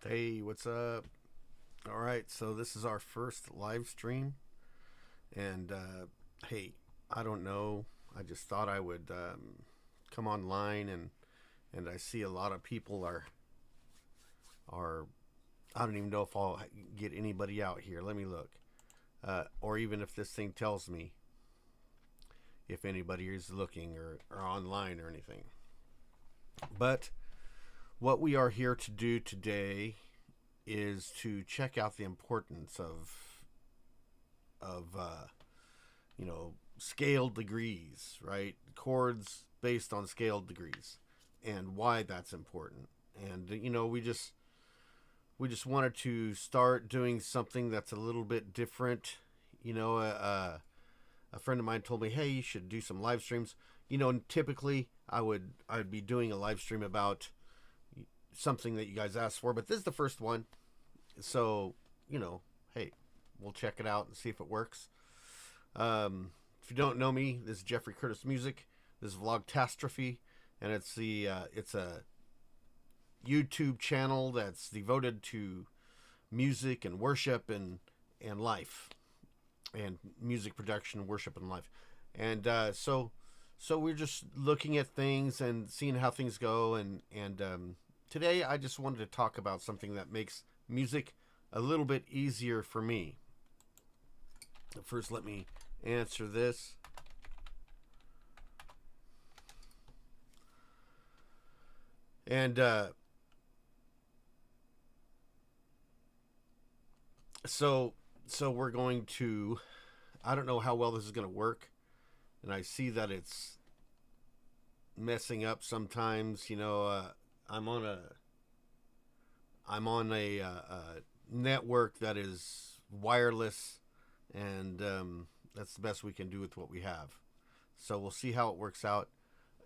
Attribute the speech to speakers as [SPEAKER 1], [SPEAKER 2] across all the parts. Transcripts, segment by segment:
[SPEAKER 1] Hey, what's up? All right, so this is our first live stream, and hey, I don't know. I just thought I would come online, and I see a lot of people are. I don't even know if I'll get anybody out here. Let me look, or even if this thing tells me if anybody is looking or online or anything. But what we are here to do today is to check out the importance of scaled degrees, right? Chords based on scaled degrees, and why that's important. And we just wanted to start doing something that's a little bit different. A friend of mine told me, "Hey, you should do some live streams." And typically I'd be doing a live stream about something that you guys asked for, but this is the first one. So, hey, we'll check it out and see if it works. If you don't know me, this is Jeffrey Curtis Music. This is Vlogtastrophy, and it's a YouTube channel that's devoted to music and worship and life, and music production, worship, and life. And so we're just looking at things and seeing how things go. And today I just wanted to talk about something that makes music a little bit easier for me. First, let me answer this. And so we're going to, I don't know how well this is going to work, and I see that it's messing up sometimes. I'm on a network that is wireless, and that's the best we can do with what we have. So we'll see how it works out,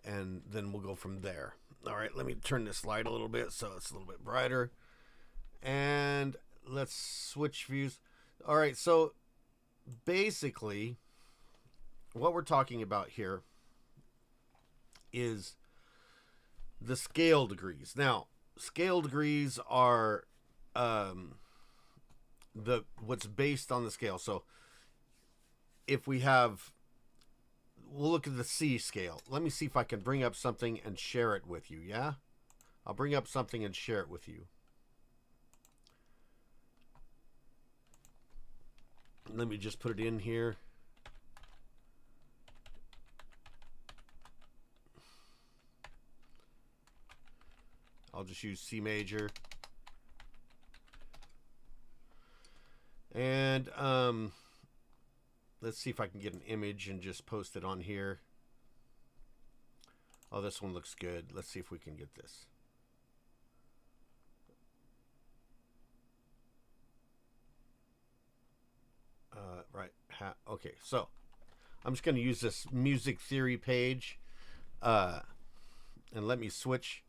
[SPEAKER 1] and then we'll go from there. All right, let me turn this light a little bit so it's a little bit brighter, and let's switch views. All right, so basically what we're talking about here is the scale degrees. Now, scale degrees are what's based on the scale. So if we'll look at the C scale. Let me see if I can bring up something and share it with you. Yeah, I'll bring up something and share it with you. Let me just put it in here. I'll just use C major. And let's see if I can get an image and just post it on here. Oh, this one looks good. Let's see if we can get this. Right. Okay, so I'm just going to use this music theory page, and let me switch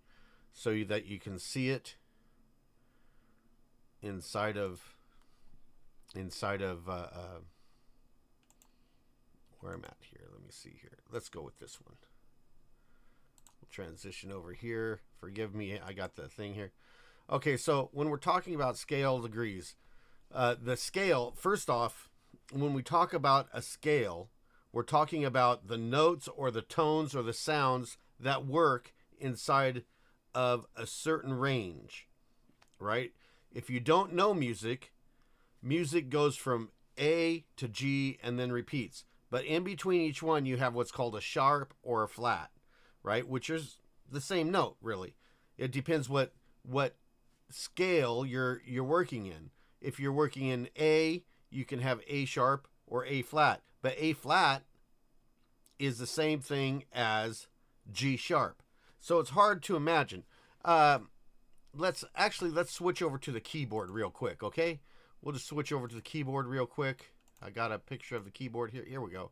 [SPEAKER 1] so that you can see it inside of where I'm at here. Let me see here. Let's go with this one. We'll transition over here. Forgive me, I got the thing here. Okay, so when we're talking about scale degrees, the scale, first off, when we talk about a scale, we're talking about the notes or the tones or the sounds that work inside of a certain range, right? If you don't know music goes from A to G and then repeats. But in between each one, you have what's called a sharp or a flat, right? Which is the same note, really. It depends what scale you're working in. If you're working in A, you can have A sharp or A flat. But A flat is the same thing as G sharp. So it's hard to imagine. Let's switch over to the keyboard real quick, okay? We'll just switch over to the keyboard real quick. I got a picture of the keyboard here. Here we go.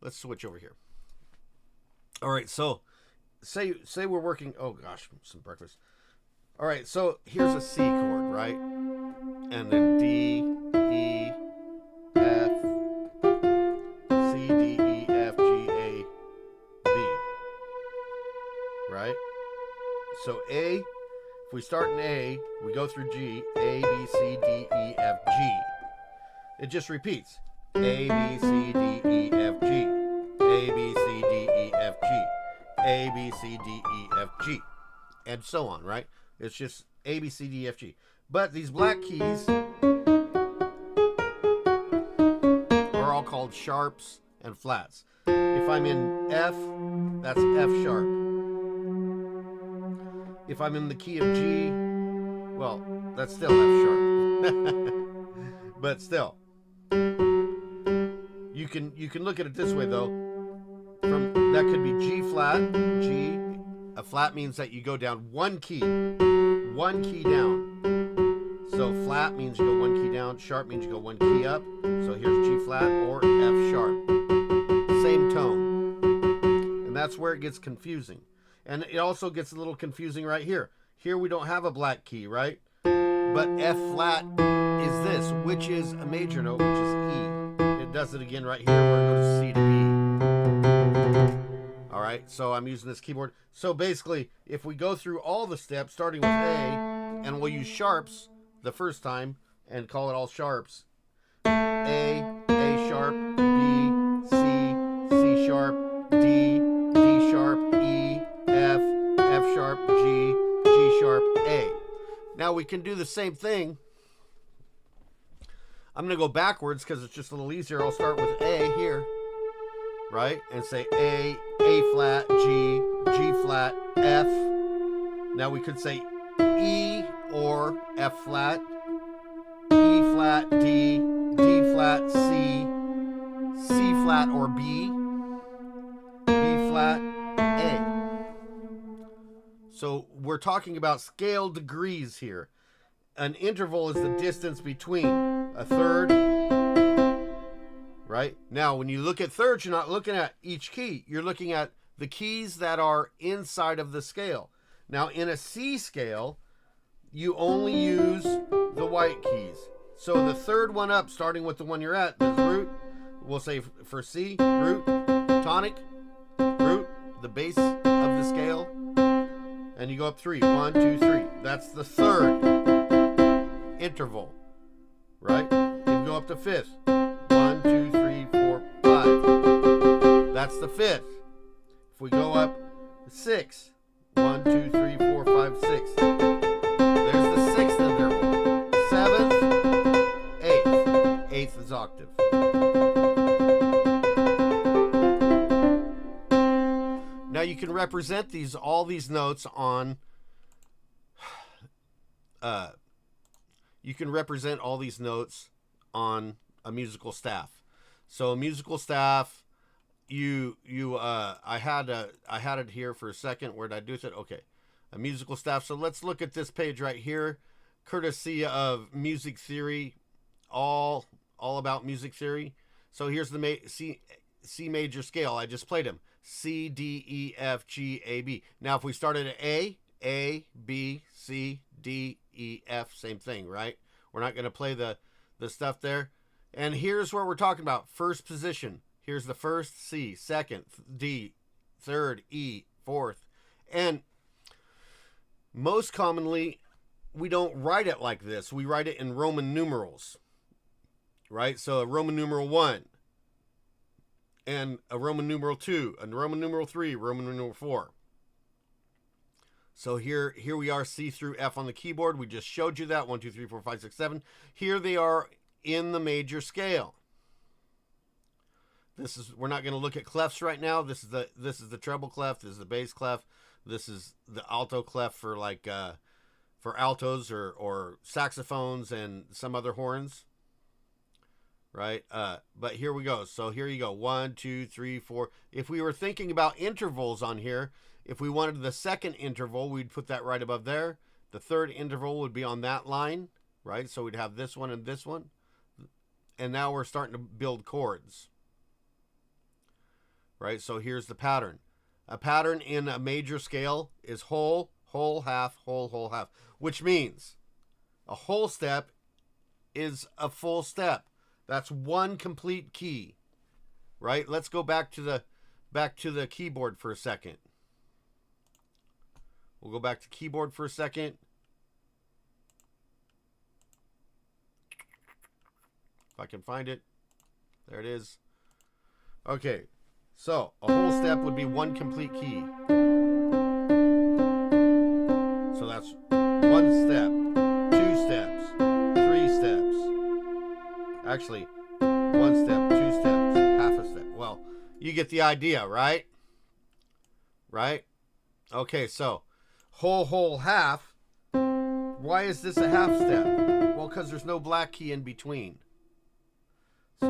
[SPEAKER 1] Let's switch over here. All right, so say we're working. Oh gosh, some breakfast. All right, so here's a C chord, right? And then D, E, F, C, D, E, F, G, A, B. Right? So A, if we start in A, we go through G, A, B, C, D, E, F, G. It just repeats. A, B, C, D, E, F, G. A, B, C, D, E, F, G. A, B, C, D, E, F, G. And so on, right? It's just A, B, C, D, E, F, G. But these black keys are all called sharps and flats. If I'm in F, that's F sharp. If I'm in the key of G, well, that's still F sharp. But still, you can look at it this way though. That could be G flat, G. A flat means that you go down one key down. So flat means you go one key down, sharp means you go one key up. So here's G flat or F sharp. Same tone. And that's where it gets confusing. And it also gets a little confusing right here. Here we don't have a black key, right? But F flat is this, which is a major note, which is E. It does it again right here where it goes C to B. All right, so I'm using this keyboard. So basically, if we go through all the steps, starting with A, and we'll use sharps the first time and call it all sharps. A sharp, B, C, C sharp, D, D sharp, E, F, F sharp, G, G sharp, A. Now we can do the same thing. I'm going to go backwards because it's just a little easier. I'll start with A here, right? And say A flat, G, G flat, F. Now we could say E or F flat, E flat, D, D flat, C, C flat or B, B flat, A. So we're talking about scale degrees here. An interval is the distance between a third, right? Now, when you look at thirds, you're not looking at each key. You're looking at the keys that are inside of the scale. Now, in a C scale, you only use the white keys. So the third one up, starting with the one you're at, is root. We'll say for C, root, tonic, root, the base of the scale. And you go up 3. 1, 2, 3. That's the third interval, right? You go up to fifth. 1, 2, 3, 4, 5. That's the fifth. If we go up 6. 1, 2, 3, 4, 5, 6. There's the sixth interval. 7th, 8th. 8th is octave. Now you can represent all these notes on a musical staff. So a musical staff, I had it here for a second. Where did I do it? Okay, a musical staff. So let's look at this page right here, courtesy of music theory, all about music theory. So here's the C major scale. I just played them. C, D, E, F, G, A, B. Now, if we started at A, B, C, D, E, F, same thing, right? We're not going to play the stuff there. And here's what we're talking about. First position. Here's the first C, second D, third E, fourth. And most commonly, we don't write it like this. We write it in Roman numerals, right? So a Roman numeral 1. And a Roman numeral 2, a Roman numeral 3, Roman numeral 4. So here we are, C through F on the keyboard. We just showed you that. 1, 2, 3, 4, 5, 6, 7. Here they are in the major scale. We're not going to look at clefs right now. This is the treble clef. This is the bass clef. This is the alto clef for for altos or saxophones and some other horns. Right? But here we go. So here you go. 1, 2, 3, 4. If we were thinking about intervals on here, if we wanted the second interval, we'd put that right above there. The third interval would be on that line, right? So we'd have this one and this one. And now we're starting to build chords. Right? So here's the pattern. A pattern in a major scale is whole, whole, half, whole, whole, half. Which means a whole step is a full step. That's one complete key, right? Let's go back to the keyboard for a second. We'll go back to keyboard for a second. If I can find it. There it is. Okay, so a whole step would be one complete key. So that's one step, two steps, three steps. Actually, one step, two steps, half a step. Well, you get the idea, right? Right? Okay, so whole, half. Why is this a half step? Well, because there's no black key in between. So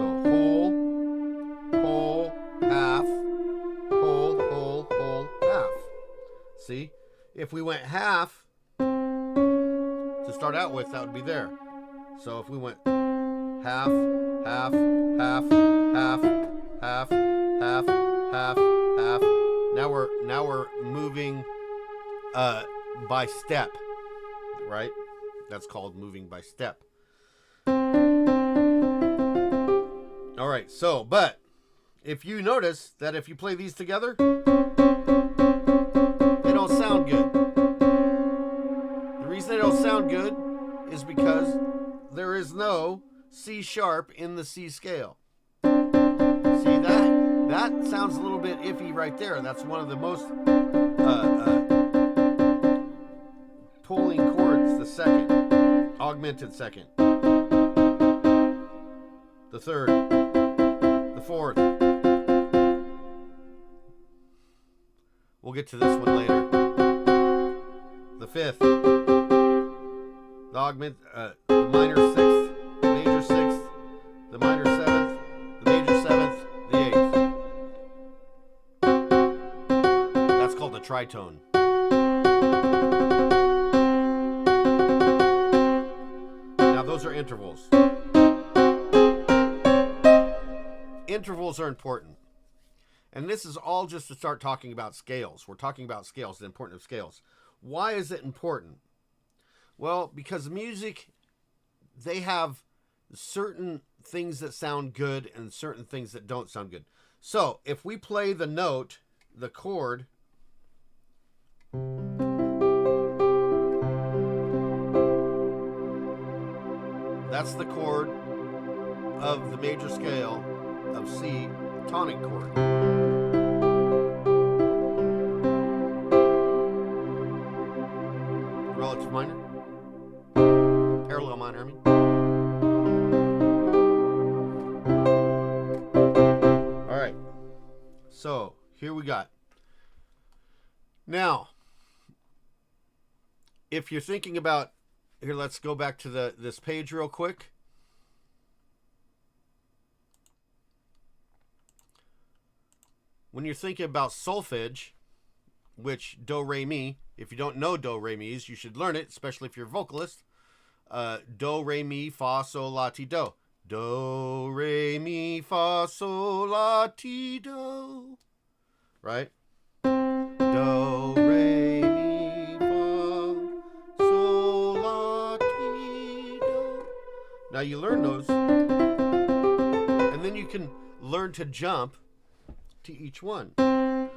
[SPEAKER 1] whole, half, whole, half. See? If we went half, to start out with, that would be there. So if we went half, half, half, half, half, half, half, half. Now we're moving by step, right? That's called moving by step. All right, so, but if you notice that if you play these together, they don't sound good. The reason they don't sound good is because there is no C sharp in the C scale. See that? That sounds a little bit iffy right there. That's one of the most pulling chords, the second, augmented second, the third, the fourth. We'll get to this one later. The fifth, the augment, the minor sixth, the major sixth, the minor seventh, the major seventh, the eighth. That's called a tritone. Now those are intervals. Intervals are important. And this is all just to start talking about scales. We're talking about scales, the importance of scales. Why is it important? Well, because music, they have certain things that sound good and certain things that don't sound good. So, if we play the note, the chord, that's the chord of the major scale of C, tonic chord. Relative minor? Parallel minor, I mean. All right. So, here we got. Now, if you're thinking about, here, let's go back to this page real quick. When you're thinking about solfege, which do, re, mi, if you don't know do, re, mi's, you should learn it, especially if you're a vocalist. Do, re, mi, fa, sol, la, ti, do. Do, re, mi, fa, sol, la, ti, do. Right? Do, re, mi, fa, sol, la, ti, do. Now you learn those, and then you can learn to jump to each one. Do.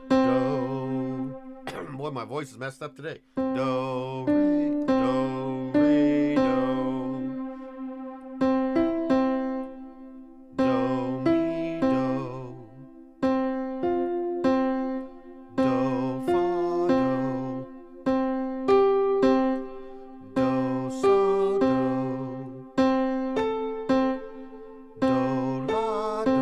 [SPEAKER 1] Boy, my voice is messed up today. Do, re, do, re, do. Do, mi, do. Do, fa, do. Do, so, do. Do, la, do.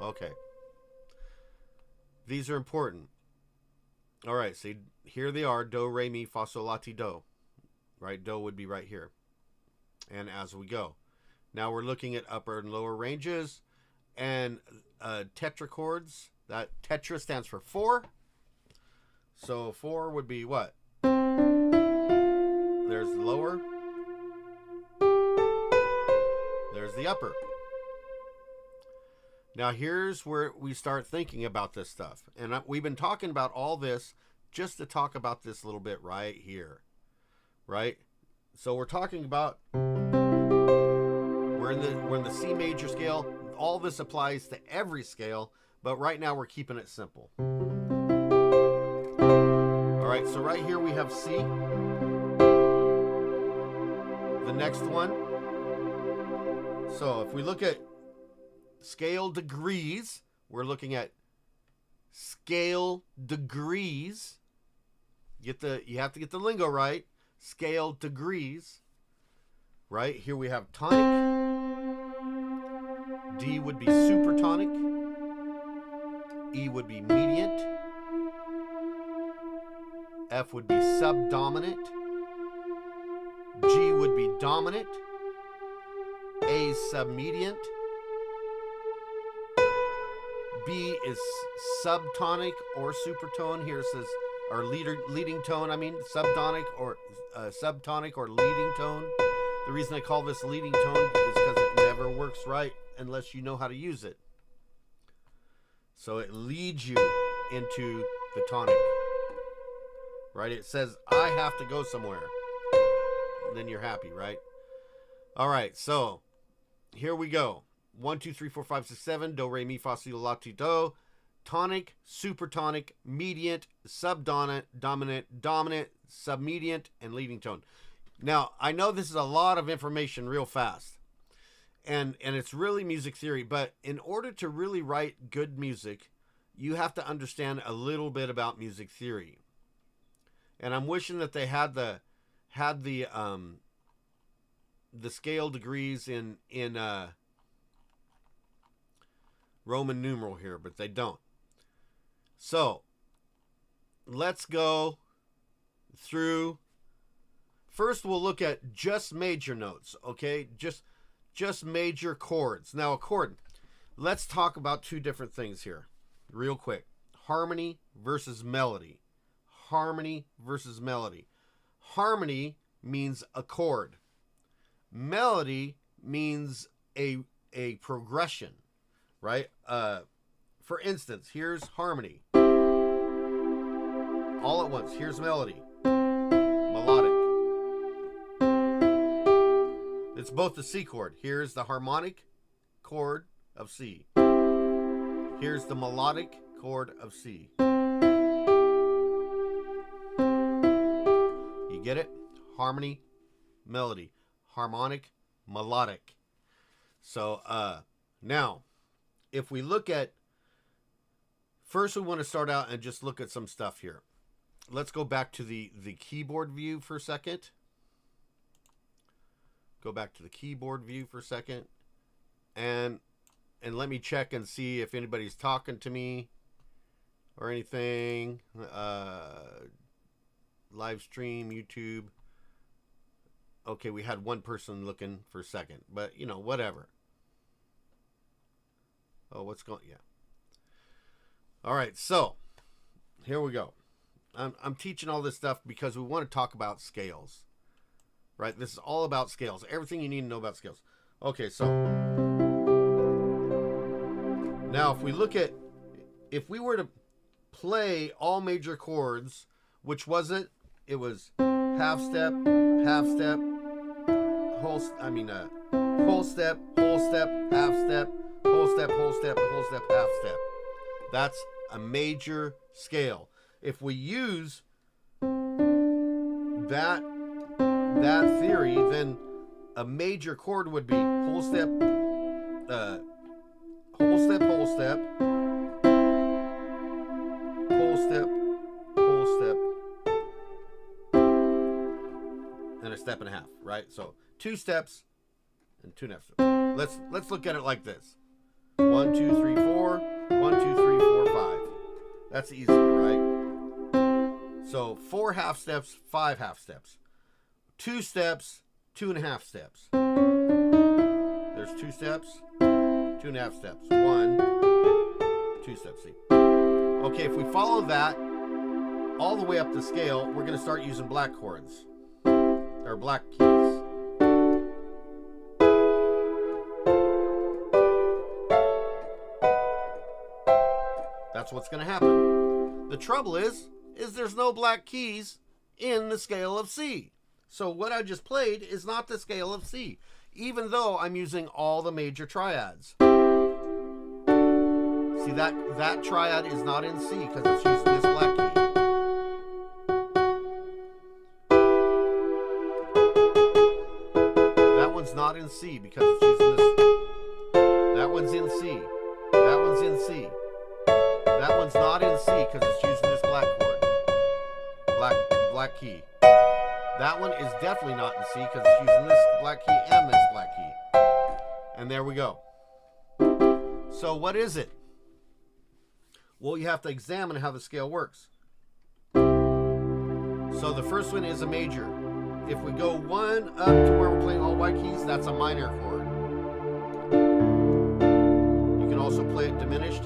[SPEAKER 1] Okay. These are important. All right, so here they are. Do, re, mi, fa, sol, la, ti, do. Right? Do would be right here. And as we go. Now we're looking at upper and lower ranges and tetrachords. That tetra stands for 4. So 4 would be what? There's the lower. There's the upper. Now here's where we start thinking about this stuff. And we've been talking about all this just to talk about this a little bit right here. Right? So we're talking about, we're in the C major scale. All this applies to every scale, but right now we're keeping it simple. All right, so right here we have C. The next one. So if we look at scale degrees, we're looking at scale degrees. You have to get the lingo right. Scale degrees. Right? Here we have tonic. D would be supertonic. E would be mediant. F would be subdominant. G would be dominant. A is submediant. B is subtonic or supertone. Here it says, or leading tone. I mean, subtonic or leading tone. The reason I call this leading tone is because it never works right unless you know how to use it. So it leads you into the tonic. Right? It says, I have to go somewhere. And then you're happy, right? All right, so here we go. 1, 2, 3, 4, 5, 6, 7. Do, re, mi, fa, si, la, ti, do. Tonic, supertonic, mediant, subdominant, dominant, submediant, and leading tone. Now, I know this is a lot of information real fast. And it's really music theory. But in order to really write good music, you have to understand a little bit about music theory. And I'm wishing that they had the scale degrees in Roman numeral here, but they don't. So let's go through. First, we'll look at just major notes, okay? Just major chords. Now, a chord. Let's talk about two different things here, real quick. Harmony versus melody. Harmony versus melody. Harmony means a chord. Melody means a progression, right? For instance, here's harmony. All at once. Here's melody. Melodic. It's both the C chord. Here's the harmonic chord of C. Here's the melodic chord of C. You get it? Harmony, melody. Harmonic, melodic. So now, if we look at, first we want to start out and just look at some stuff here. Let's go back to the keyboard view for a second. Go back to the keyboard view for a second. And let me check and see if anybody's talking to me or anything. Live stream, YouTube. Okay, we had one person looking for a second, but you know, whatever. Oh, what's going? Yeah. All right, so here we go. I'm teaching all this stuff because we want to talk about scales, right? This is all about scales. Everything you need to know about scales. Okay, so now if we look at, if we were to play all major chords, which was it? It was half step, whole step, whole step, half step, whole step, half step. That's a major scale. If we use that theory, then a major chord would be whole step, whole step, whole step, whole step, whole step, and a step and a half, right? So 2 steps and 2 and a half steps. Let's look at it like this. 1, 2, 3, 4. 1, 2, 3, 4, 5. That's easier, right? So 4 half steps, 5 half steps. 2 steps, 2 and a half steps. There's 2 steps, 2 and a half steps. 1, 2 steps. See? Okay, if we follow that all the way up the scale, we're going to start using black chords or black keys. That's what's going to happen. The trouble is there's no black keys in the scale of C. So what I just played is not the scale of C, even though I'm using all the major triads. See, that triad is not in C because it's using this black key. one's not in C because it's using this. That one's in C. That one's in C. That one's not in C because it's using this black chord. Black key. That one is definitely not in C because it's using this black key and this black key. And there we go. So what is it? Well, you have to examine how the scale works. So the first one is a major. If we go one up to where we're playing all white keys, that's a minor chord. You can also play it diminished.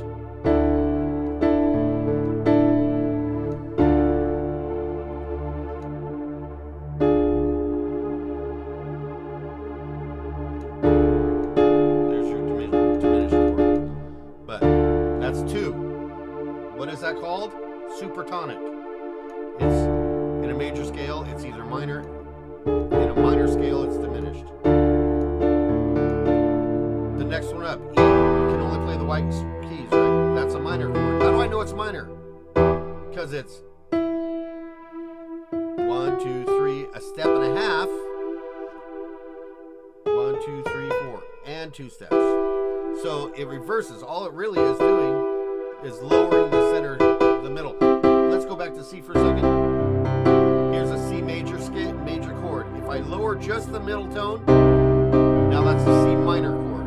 [SPEAKER 1] There's your diminished chord. But that's two. What is that called? Supertonic. It's in a major scale, it's either minor. In a minor scale, it's diminished. The next one up, E. You can only play the white keys, right? That's a minor chord. How do I know it's minor? Because it's 1, 2, 3, a step and a half. 1, 2, 3, 4, and 2 steps. So it reverses. All it really is doing is lowering the center, the middle. Let's go back to C for a second. Here's a C major chord. If I lower just the middle tone, now that's a C minor chord.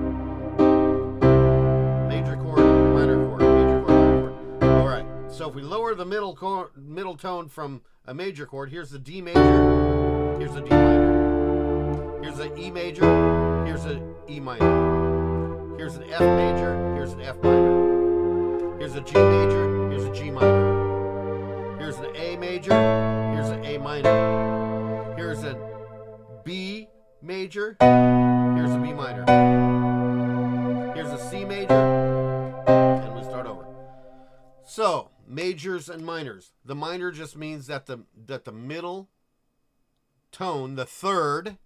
[SPEAKER 1] Major chord, minor chord, major chord, minor chord. All right. So if we lower the middle tone from a major chord, here's the D major, here's a D minor. Here's an E major, here's an E minor. Here's an F major, here's an F minor. Here's a G major, here's a G minor. Here's an A major, here's an A minor. Here's a B major, here's a B minor. Here's a C major, and we start over. So, majors and minors. The minor just means that the middle tone, the third,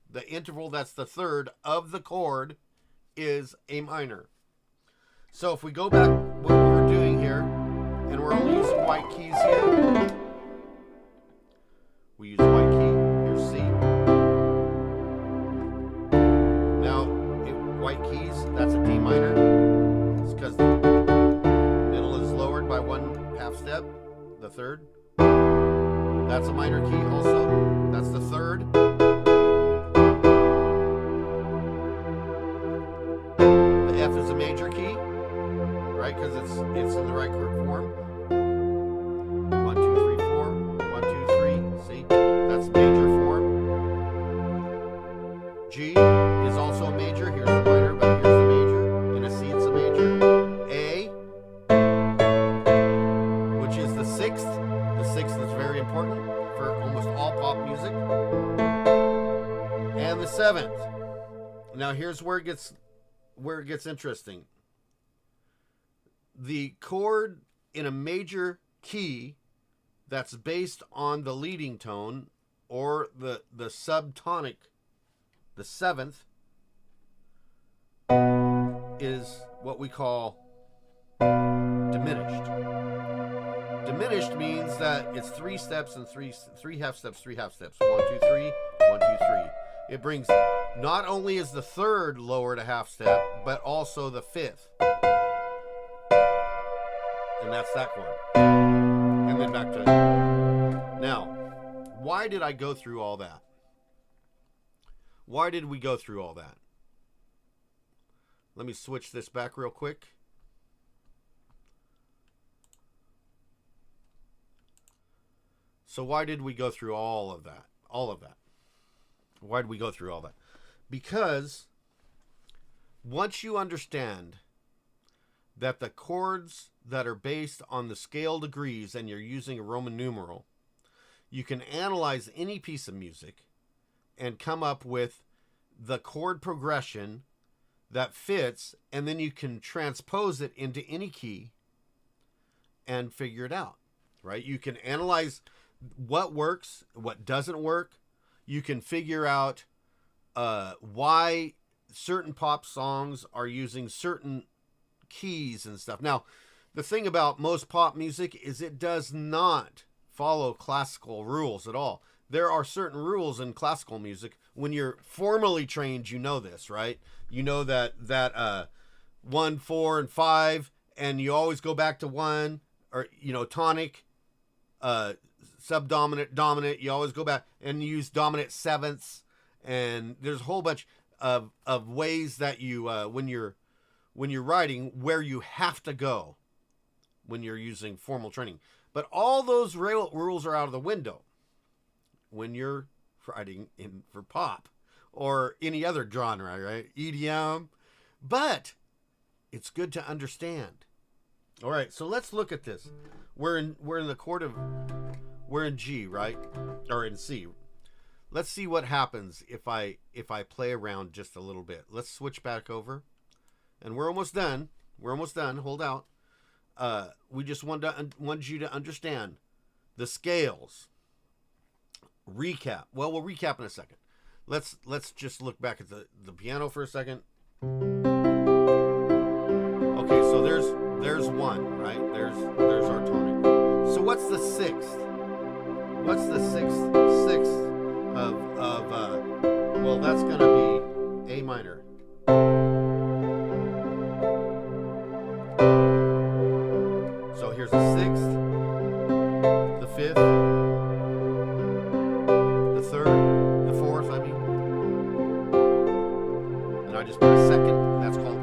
[SPEAKER 1] the interval that's the third of the chord is a minor. So if we go back what we were doing here, and we're only using white keys here. We use white key, here's C. Now, white keys, that's a D minor. It's because the middle is lowered by 1/2 step, the third. That's a minor key also, that's the third. The F is a major key, right, because it's in the right chord form. 1, 2, 3, 4. 1, 2, 3. See? That's major form. G is also a major. Here's the minor, but here's the major. In a C, it's a major. A, which is the sixth. The sixth is very important for almost all pop music. And the seventh. Now here's where it gets interesting. The chord in a major key that's based on the leading tone or the subtonic, the seventh, is what we call diminished. Diminished means that it's 3 steps and 3 half steps, 3 half steps. 1, 2, 3, 1, 2, 3. It brings, not only is the third lowered a half step, but also the fifth. And that's that chord. And then back to, now, why did I go through all that? Why did we go through all that? Let me switch this back real quick. So why did we go through all of that? All of that. Why did we go through all that? Because once you understand that the chords that are based on the scale degrees and you're using a Roman numeral, you can analyze any piece of music and come up with the chord progression that fits, and then you can transpose it into any key and figure it out, right? You can analyze what works, what doesn't work. You can figure out why certain pop songs are using certain keys and stuff. Now, the thing about most pop music is it does not follow classical rules at all. There are certain rules in classical music when you're formally trained, you know this, right? You know that 1, 4, and 5, and you always go back to 1, or tonic, subdominant, dominant. You always go back and use dominant sevenths, and there's a whole bunch of ways that you when you're writing where you have to go when you're using formal training. But all those rules are out of the window when you're writing for pop or any other genre, right? EDM. But it's good to understand. All right, so let's look at this. We're in the chord of, we're in G, right? Or in C. Let's see what happens if I play around just a little bit. Let's switch back over. And we're almost done. We're almost done. Hold out. We just want you to understand the scales. Recap. Well, we'll recap in a second. Let's just look back at the piano for a second. Okay, so there's 1, right? There's our tonic. So what's the 6th? What's the sixth of well, that's going to be A minor. So here's the 6th, the 5th, the 3rd, the 4th, I mean. And I just put a 2nd. That's called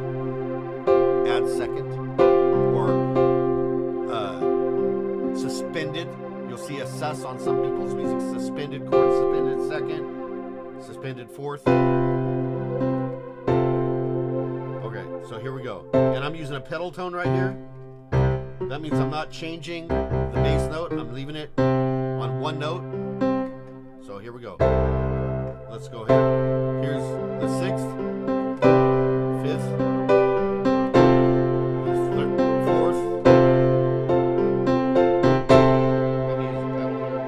[SPEAKER 1] add 2nd. Or suspended. You'll see a sus on some people's music. Suspended chord, suspended 2nd, suspended 4th. Okay, so here we go. And I'm using a pedal tone right here. That means I'm not changing the bass note. I'm leaving it on 1 note. So here we go. Let's go here. Here's the 6th, 5th, the 4th. Let me use the pedal here.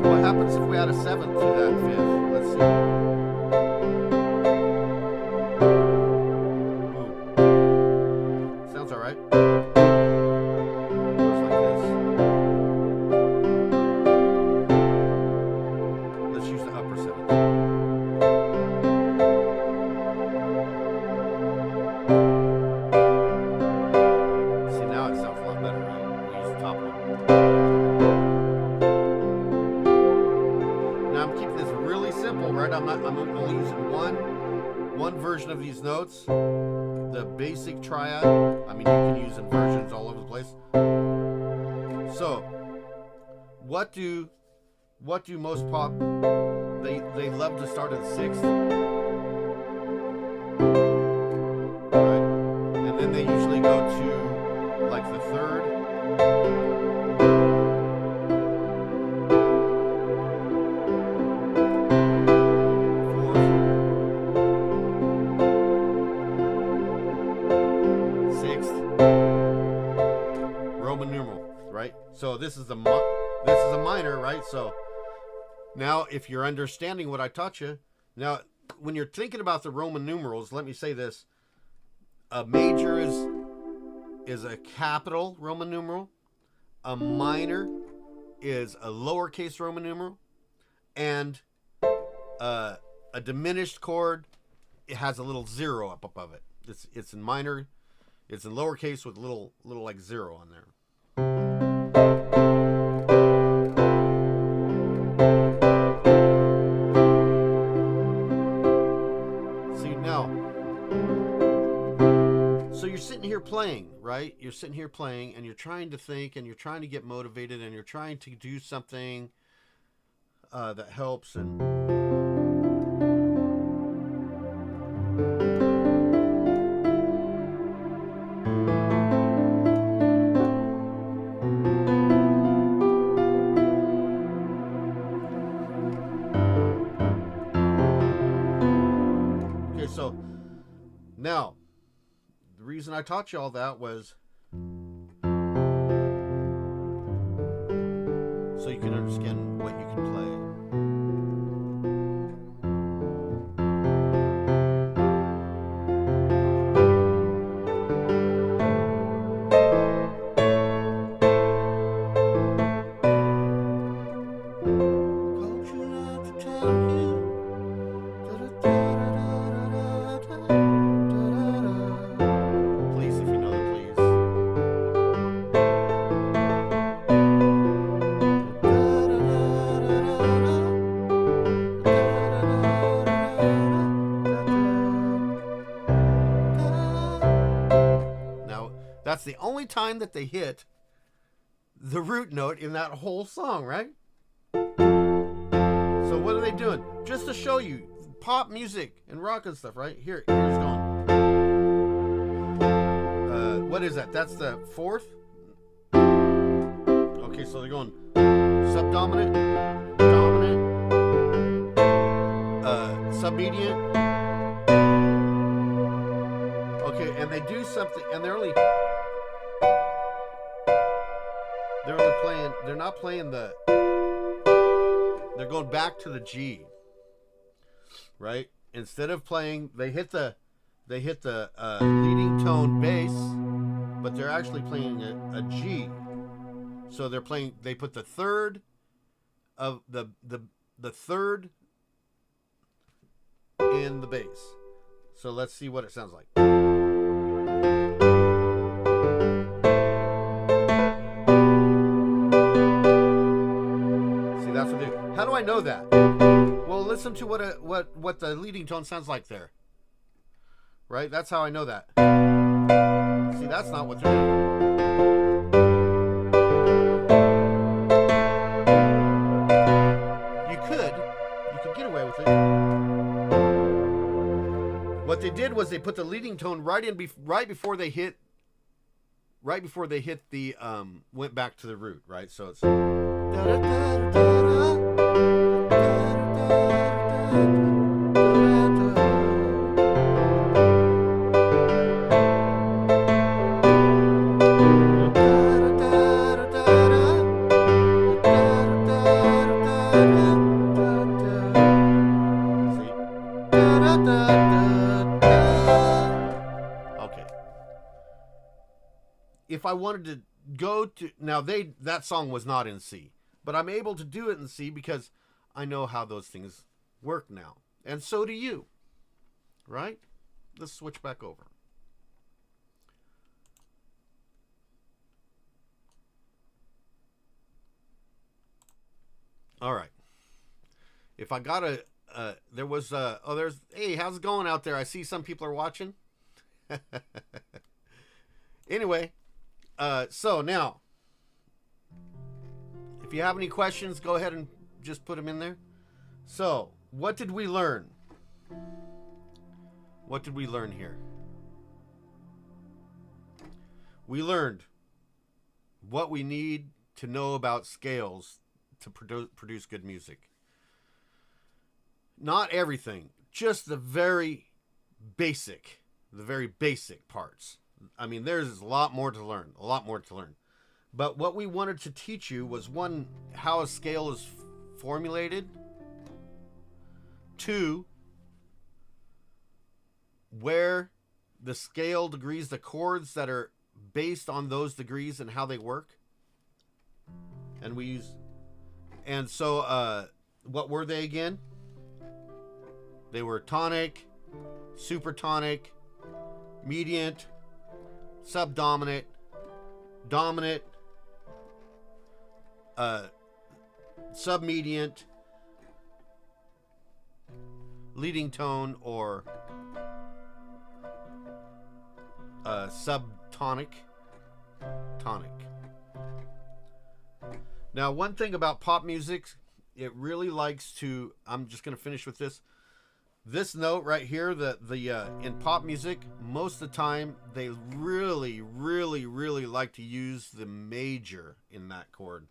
[SPEAKER 1] What happens if we add a 7th to that 5th? Let's see. Ooh. Sounds all right. Goes like this. Let's use the upper 7th. See, now it sounds a lot better, right? We use the top one. Now I'm keeping this really simple, right? I'm only using one version of these notes, the basic triad. I mean, you can use inversions all over the place. So, what do most pop? They love to start at the 6th, right? And then they usually go to like the 3rd. So this is a minor, right? So now if you're understanding what I taught you, now when you're thinking about the Roman numerals, let me say this. A major is a capital Roman numeral. A minor is a lowercase Roman numeral. And a diminished chord, it has a little 0 up above it. It's in minor. It's in lowercase with a little like 0 on there. So you're sitting here playing, right? You're sitting here playing and you're trying to think and you're trying to get motivated and you're trying to do something that helps. And okay, so now the reason I taught you all that was so you can understand what you can play. That's the only time that they hit the root note in that whole song, right? So what are they doing? Just to show you pop music and rock and stuff, right? Here's going. What is that? That's the fourth. Okay, so they're going subdominant, dominant, submediant. Okay, and they do something, and they're playing. They're not playing the. They're going back to the G. Right? Instead of playing, they hit the leading tone bass, but they're actually playing a G. So they're playing. They put the third of the third in the bass. So let's see what it sounds like. See, that's what they do. How do I know that? Well, listen to what the leading tone sounds like there. Right? That's how I know that. See, that's not what they're doing. You could get away with it. What they did was they put the leading tone right before they hit the went back to the root, right? So it's if I wanted to go to now, that song was not in C, but I'm able to do it in C because I know how those things work now, and so do you, right? Let's switch back over. All right. If I got hey, how's it going out there? I see some people are watching. Anyway. So now, if you have any questions, go ahead and just put them in there. So, what did we learn? What did we learn here? We learned what we need to know about scales to produce good music. Not everything, just the very basic parts. I mean, there's a lot more to learn, But what we wanted to teach you was, one, how a scale is formulated. Two, where the scale degrees, the chords that are based on those degrees and how they work. And so what were they again? They were tonic, supertonic, mediant, subdominant, dominant, submediant, leading tone, or subtonic, tonic. Now, one thing about pop music, it really likes to, I'm just going to finish with this. This note right here, in pop music, most of the time they really, really, really like to use the major in that chord.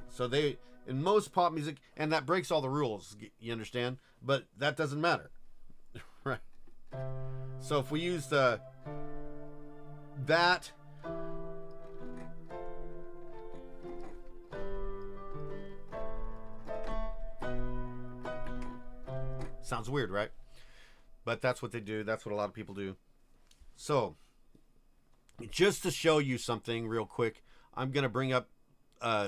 [SPEAKER 1] So they, in most pop music, and that breaks all the rules, you understand? But that doesn't matter, right? So if we use that. Sounds weird, right? But that's what they do. That's what a lot of people do. So, just to show you something real quick, I'm going to bring up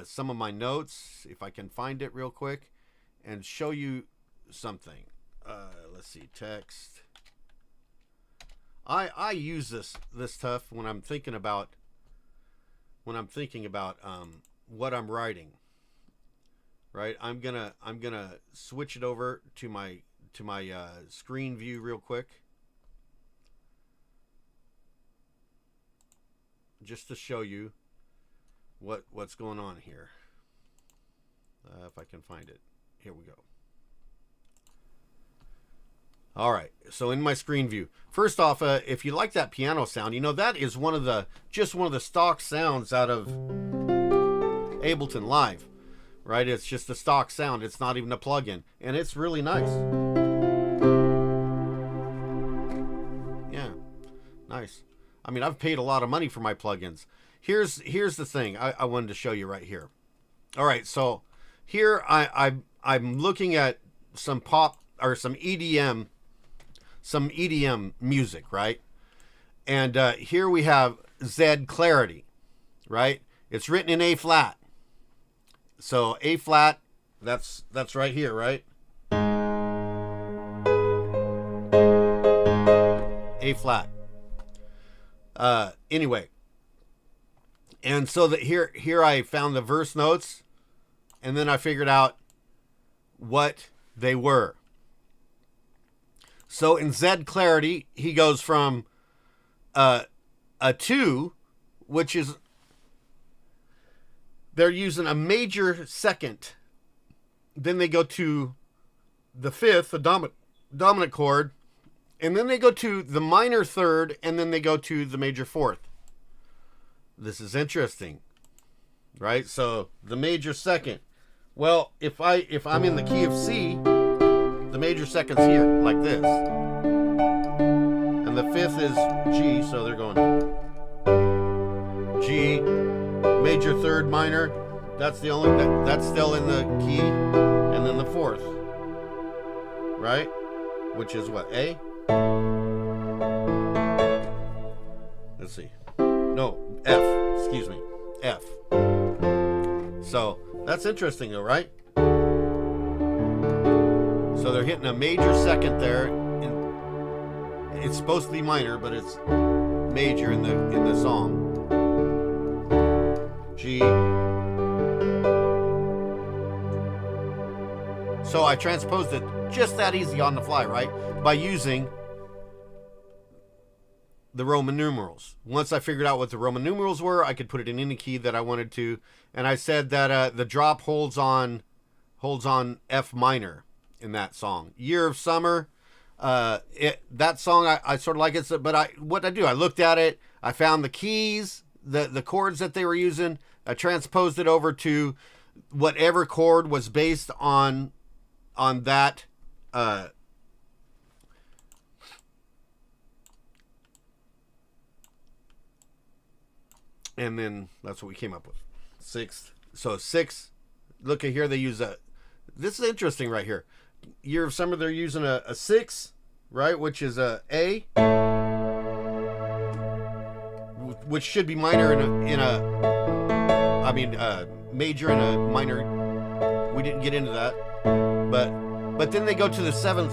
[SPEAKER 1] some of my notes, if I can find it real quick, and show you something. Let's see, text. I use this stuff when I'm thinking about what I'm writing. Right? I'm gonna switch it over to my screen view real quick. just to show you what's going on here. If I can find it. Here we go. All right, so in my screen view, first off, if you like that piano sound, you know that is one of the stock sounds out of Ableton Live, right? It's just a stock sound. It's not even a plugin, and it's really nice. Yeah, nice. I mean, I've paid a lot of money for my plugins. Here's the thing I wanted to show you right here. All right, so here I'm looking at some pop or some EDM music, right? And here we have Z Clarity, right? It's written in A flat. So A flat, that's right here, right? A flat. Anyway, and so that here I found the verse notes, and then I figured out what they were. So in Z Clarity, he goes from a 2, which is, they're using a major second. Then they go to the 5th, the dominant chord, and then they go to the minor 3rd, and then they go to the major 4th. This is interesting, right? So the major 2nd. Well, if I'm in the key of C, the major 2nd's here, like this. And the 5th is G, so they're going G, major 3rd, minor. That's the only, that's still in the key. And then the 4th, right? Which is what, A? Let's see. No, F, excuse me, F. So that's interesting though, right? So they're hitting a major 2nd there. It's supposed to be minor, but it's major in the song. G. So I transposed it just that easy on the fly, right? By using the Roman numerals. Once I figured out what the Roman numerals were, I could put it in any key that I wanted to. And I said that the drop holds on F minor in that song. Year of Summer, that song I sort of like it, but what I do, I looked at it, I found the keys, the chords that they were using, I transposed it over to whatever chord was based on that and then that's what we came up with. 6th. So 6, look at here, they use this is interesting right here. Year of Summer, they're using a 6, right, which is a A, which should be minor major and a minor. We didn't get into that, but then they go to the 7th.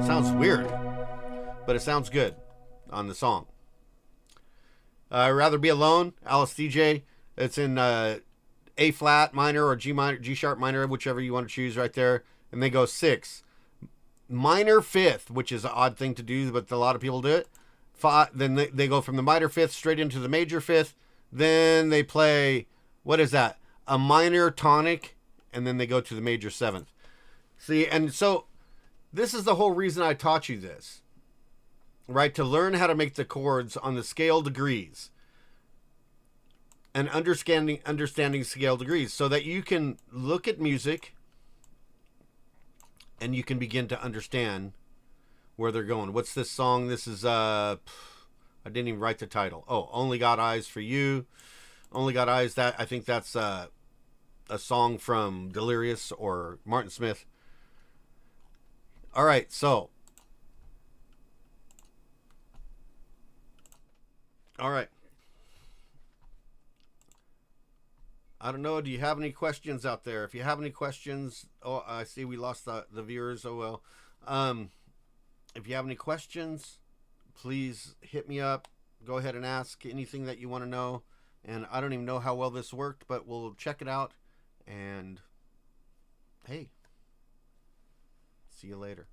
[SPEAKER 1] Sounds weird, but it sounds good on the song. Rather Be Alone, Alice DJ. It's in A flat minor or G minor, G sharp minor, whichever you want to choose right there. And they go 6. Minor 5th, which is an odd thing to do, but a lot of people do it. 5, then they go from the minor 5th straight into the major 5th. Then they play, what is that? A minor tonic, and then they go to the major 7th. See, and so this is the whole reason I taught you this, right? To learn how to make the chords on the scale degrees and understanding scale degrees, so that you can look at music and you can begin to understand where they're going. What's this song? This is I didn't even write the title. Oh, Only Got Eyes for You. Only Got Eyes. That, I think that's a song from Delirious or Martin Smith. All right, so all right. I don't know. Do you have any questions out there? If you have any questions, oh, I see we lost the viewers. Oh, well. If you have any questions, please hit me up. Go ahead and ask anything that you want to know. And I don't even know how well this worked, but we'll check it out. And hey, see you later.